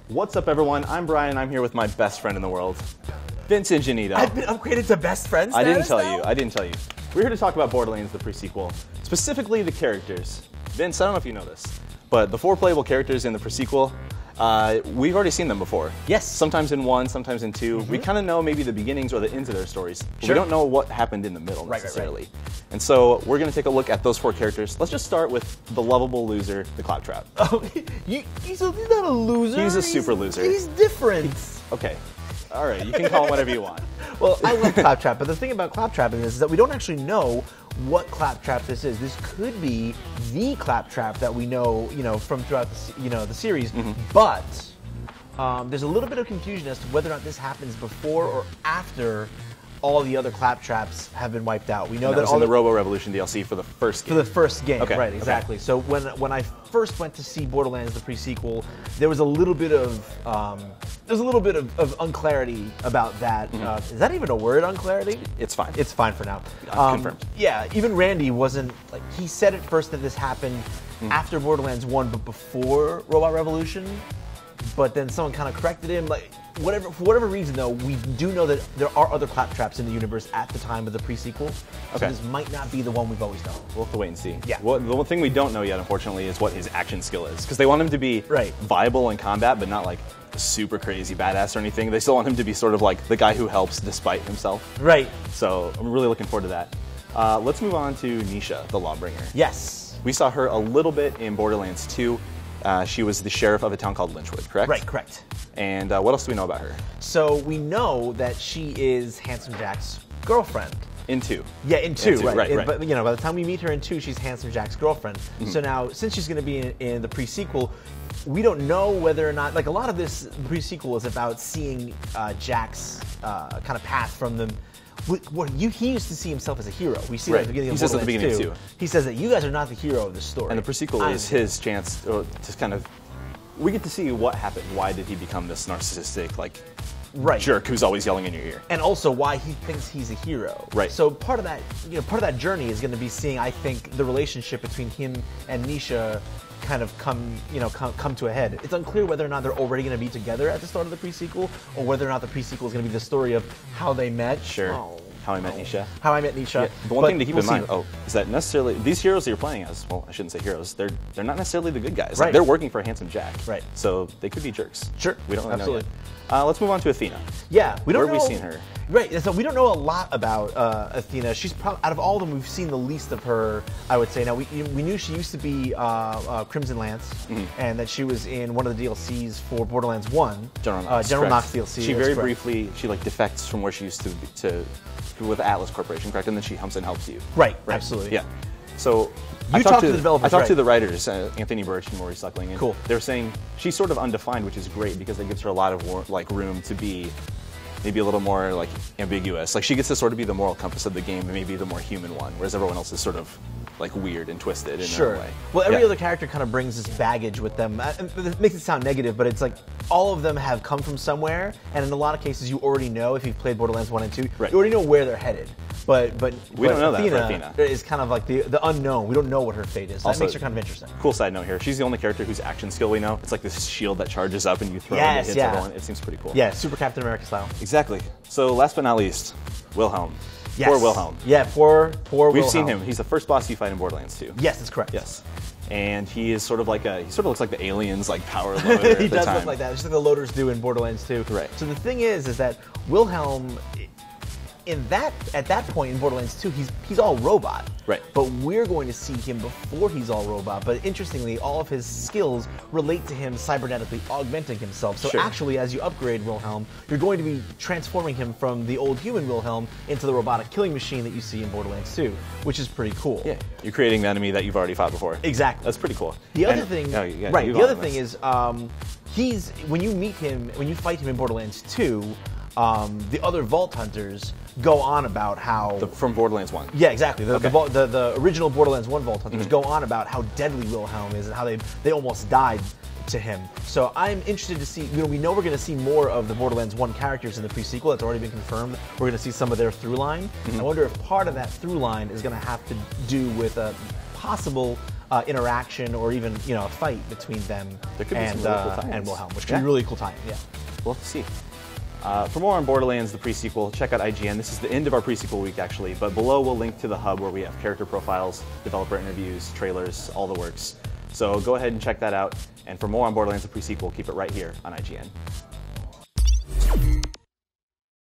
What's up, everyone? I'm Brian. I'm here with my best friend in the world, Vince and Janito. I've been upgraded to best friend status I didn't tell now? you. I didn't tell you. We're here to talk about Borderlands, the pre-sequel, specifically the characters. Vince, I don't know if you know this, but the 4 playable characters in the pre-sequel, we've already seen them before. Yes. Sometimes in 1, sometimes in 2. We kind of know maybe the beginnings or the ends of their stories, but we don't know what happened in the middle necessarily. Right. And so we're going to take a look at those 4 characters. Let's just start with the lovable loser, the Claptrap. Oh, he's not a loser. He's a super loser. He's different. Okay. All right, you can call him whatever you want. Well, I love Claptrap, but the thing about Claptrap in this is that we don't actually know what Claptrap this is. This could be the Claptrap that we know, from throughout the series, but there's a little bit of confusion as to whether or not this happens before or after all the other Claptraps have been wiped out. We know that all the Robo Revolution DLC for the first game. For the first game, okay. Right? Exactly. Okay. So when I first went to see Borderlands, the pre-sequel, there was a little bit of unclarity about that. Is that even a word, unclarity? It's fine. It's fine for now. Confirmed. Yeah. Even Randy wasn't like he said at first that this happened after Borderlands 1, but before Robot Revolution. But then someone kind of corrected him. For whatever reason, though, we do know that there are other Claptraps in the universe at the time of the pre-sequel. So this might not be the one we've always known. We'll have to wait and see. Yeah. Well, the one thing we don't know yet, unfortunately, is what his action skill is. Because they want him to be viable in combat, but not like super crazy badass or anything. They still want him to be sort of like the guy who helps despite himself. Right. So I'm really looking forward to that. Let's move on to Nisha the Lawbringer. Yes. We saw her a little bit in Borderlands 2. She was the sheriff of a town called Lynchwood, correct? Right, correct. And what else do we know about her? So we know that she is Handsome Jack's girlfriend. In 2. Yeah, in 2, right. But by the time we meet her in 2, she's Handsome Jack's girlfriend. So now, since she's going to be in the pre-sequel, we don't know whether or not, a lot of this pre-sequel is about seeing Jack's kind of path from them. He used to see himself as a hero. We see that at the beginning of Borderlands 2. He says at the beginning of 2. He says that you guys are not the hero of the story. And the pre-sequel is his chance to kind of... We get to see what happened. Why did he become this narcissistic, jerk who's always yelling in your ear? And also why he thinks he's a hero. Right. So part of that journey is going to be seeing, I think, the relationship between him and Nisha kind of come to a head. It's unclear whether or not they're already going to be together at the start of the pre-sequel, or whether or not the pre-sequel is going to be the story of how they met. Sure. How I Met Nisha. How I Met Nisha. Yeah, the one thing to keep in mind, is that necessarily these heroes that you're playing as, well, I shouldn't say heroes, they're not necessarily the good guys. Right. They're working for Handsome Jack. Right. So they could be jerks. Sure. We don't really know yet. Let's move on to Athena. Yeah. Where have we seen her? Right. So we don't know a lot about Athena. She's probably, out of all of them, we've seen the least of her, I would say. Now, we knew she used to be Crimson Lance, and that she was in one of the DLCs for Borderlands 1. General Knox DLC. She very briefly, defects from where she used to with Atlas Corporation, correct? And then she comes and helps you. Right. Absolutely. Yeah. So I talked to the developers. I talked to the writers, Anthony Birch and Maurice Suckling. And cool. They were saying she's sort of undefined, which is great because it gives her a lot of room to be maybe a little more ambiguous. She gets to sort of be the moral compass of the game and maybe the more human one, whereas everyone else is sort of weird and twisted in their own way. Well, every other character kind of brings this baggage with them. It makes it sound negative, but it's all of them have come from somewhere, and in a lot of cases you already know, if you've played Borderlands 1 and 2, you already know where they're headed. But we don't know that for Athena. Is kind of the unknown. We don't know what her fate is. Also, that makes her kind of interesting. Cool side note here. She's the only character whose action skill we know. It's like this shield that charges up and you throw it and it hits everyone. It seems pretty cool. Yeah, super Captain America style. Exactly. So last but not least, Wilhelm. Yes. Poor Wilhelm. Yeah, poor Wilhelm. We've seen him. He's the first boss you fight in Borderlands 2. Yes, that's correct. Yes. And he is sort of he sort of looks like the aliens, power loader. He does look like that. Just like the loaders do in Borderlands 2. Right. So the thing is that Wilhelm, at that point in Borderlands 2, he's all robot. Right. But we're going to see him before he's all robot. But interestingly, all of his skills relate to him cybernetically augmenting himself. So actually, as you upgrade Wilhelm, you're going to be transforming him from the old human Wilhelm into the robotic killing machine that you see in Borderlands 2, which is pretty cool. Yeah. You're creating the enemy that you've already fought before. Exactly. That's pretty cool. The other thing, the other thing is, when you meet him, when you fight him in Borderlands 2, the other Vault Hunters go on about how... From Borderlands 1. Yeah, exactly. The original Borderlands 1 Vault Hunters go on about how deadly Wilhelm is and how they almost died to him. So I'm interested to see, we know we're going to see more of the Borderlands 1 characters in the pre-sequel. That's already been confirmed. We're going to see some of their through line. I wonder if part of that through line is going to have to do with a possible interaction or even a fight between them There could be and, some really cool tie-ins. and Wilhelm, which could be really cool time. Yeah. We'll have to see. For more on Borderlands, the pre-sequel, check out IGN. This is the end of our pre-sequel week, actually, but below we'll link to the hub where we have character profiles, developer interviews, trailers, all the works. So go ahead and check that out. And for more on Borderlands, the pre-sequel, keep it right here on IGN.